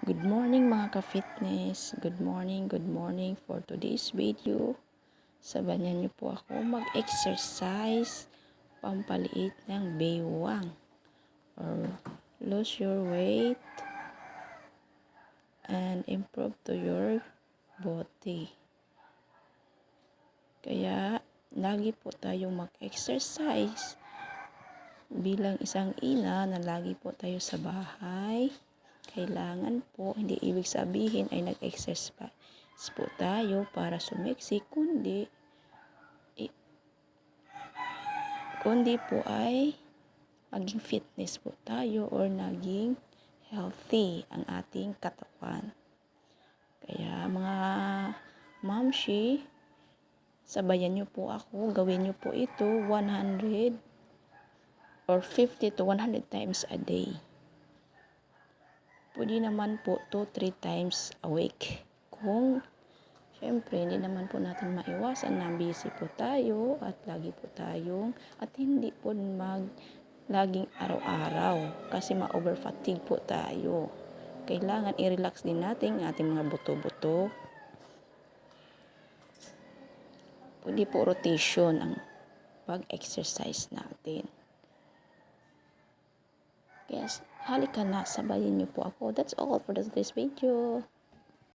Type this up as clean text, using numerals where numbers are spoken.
Good morning mga ka-fitness. Good morning for today's video. Sabayan niyo po ako mag-exercise pampaliit ng baywang or lose your weight and improve to your body. Kaya lagi po tayong mag-exercise bilang isang ina na lagi po tayo sa bahay. Kailangan po, hindi ibig sabihin ay nag-exercise po tayo para sumeksi, kundi po ay maging fitness po tayo or naging healthy ang ating katawan. Kaya mga mamshi, sabayan nyo po ako, gawin nyo po ito 100 or 50 to 100 times a day. Pwede naman po 2-3 times a week. Kung syempre hindi naman po natin maiwasan na busy po tayo at lagi po tayong at hindi po laging araw-araw kasi ma-over fatigue po tayo. Kailangan i-relax din natin ang ating mga buto-buto. Pwede po rotation ang pag-exercise natin. Yes, halika na, sabayin niyo po ako. That's all for today's video.